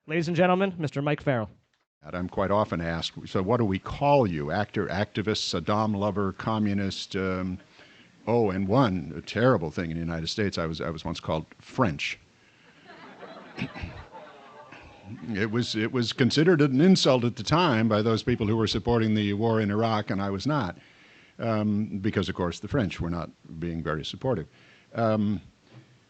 Ladies and gentlemen, Mr. Mike Farrell. I'm quite often asked, so what do we call you? Actor, activist, Saddam lover, communist? And one a terrible thing in the United States, I was once called French. It was considered an insult at the time by those people who were supporting the war in Iraq, and I was not, because of course the French were not being very supportive.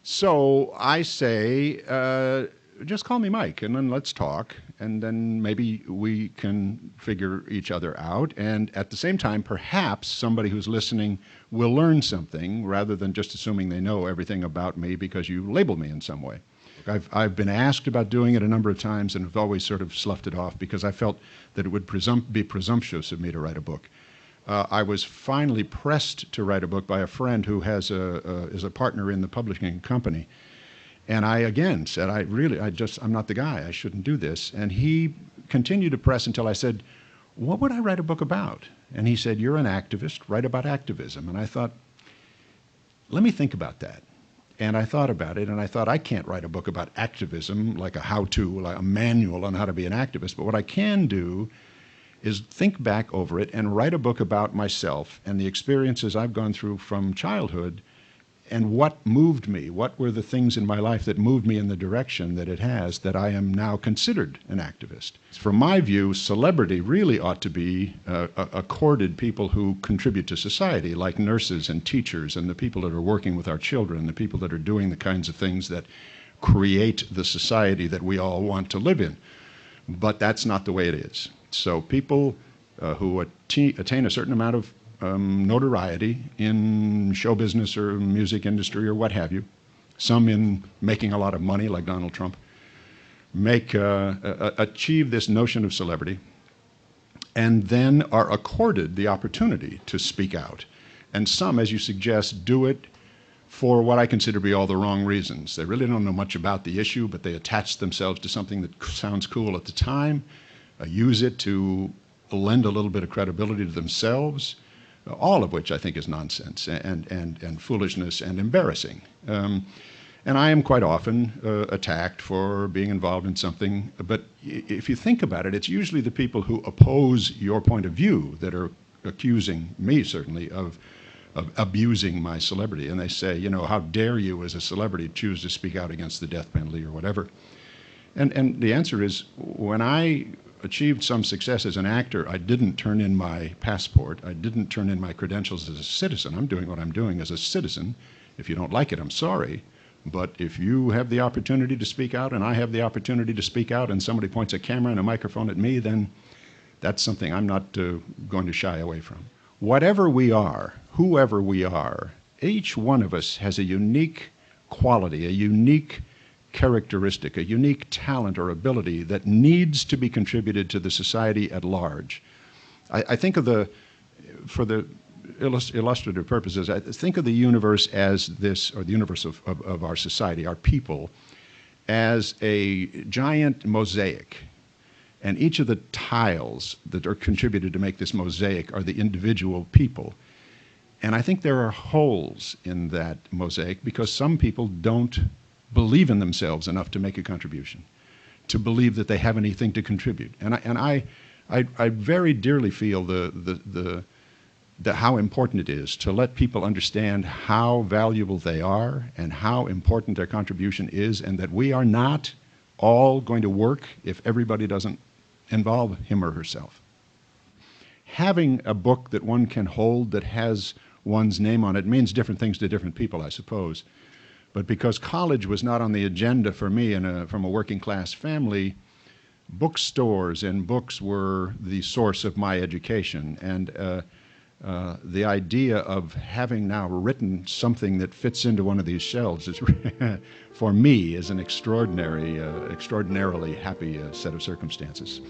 So I say, just call me Mike, and then let's talk, and then maybe we can figure each other out. And at the same time, perhaps somebody who's listening will learn something rather than just assuming they know everything about me because you label me in some way. I've been asked about doing it a number of times and have always sort of sloughed it off because I felt that it would be presumptuous of me to write a book. I was finally pressed to write a book by a friend who is a partner in the publishing company. And I again said, I'm not the guy. I shouldn't do this. And he continued to press until I said, what would I write a book about? And he said, you're an activist, write about activism. And I thought, let me think about that. And I thought about it, and I thought, I can't write a book about activism, like a how-to, like a manual on how to be an activist. But what I can do is think back over it and write a book about myself and the experiences I've gone through from childhood and what moved me, what were the things in my life that moved me in the direction that it has, that I am now considered an activist. From my view, celebrity really ought to be accorded people who contribute to society, like nurses and teachers and the people that are working with our children, the people that are doing the kinds of things that create the society that we all want to live in. But that's not the way it is. So people who attain a certain amount of notoriety in show business or music industry or what have you, some in making a lot of money like Donald Trump, achieve this notion of celebrity and then are accorded the opportunity to speak out. And some, as you suggest, do it for what I consider to be all the wrong reasons. They really don't know much about the issue, but they attach themselves to something that sounds cool at the time, use it to lend a little bit of credibility to themselves, all of which I think is nonsense and foolishness and embarrassing. And I am quite often attacked for being involved in something. But if you think about it, it's usually the people who oppose your point of view that are accusing me, certainly, of abusing my celebrity. And they say, you know, how dare you as a celebrity choose to speak out against the death penalty or whatever. And the answer is, when I achieved some success as an actor, I didn't turn in my passport. I didn't turn in my credentials as a citizen. I'm doing what I'm doing as a citizen. If you don't like it, I'm sorry. But if you have the opportunity to speak out and I have the opportunity to speak out and somebody points a camera and a microphone at me, then that's something I'm not going to shy away from. Whatever we are, whoever we are, each one of us has a unique quality, a unique characteristic, a unique talent or ability that needs to be contributed to the society at large. I think of for the illustrative purposes, I think of the universe as this, or the universe of our society, our people, as a giant mosaic. And each of the tiles that are contributed to make this mosaic are the individual people. And I think there are holes in that mosaic because some people don't believe in themselves enough to make a contribution, to believe that they have anything to contribute. And I very dearly feel how important it is to let people understand how valuable they are and how important their contribution is, and that we are not all going to work if everybody doesn't involve him or herself. Having a book that one can hold that has one's name on it means different things to different people, I suppose. But because college was not on the agenda for me from a working class family, bookstores and books were the source of my education. And the idea of having now written something that fits into one of these shelves is, for me, is an extraordinarily happy set of circumstances.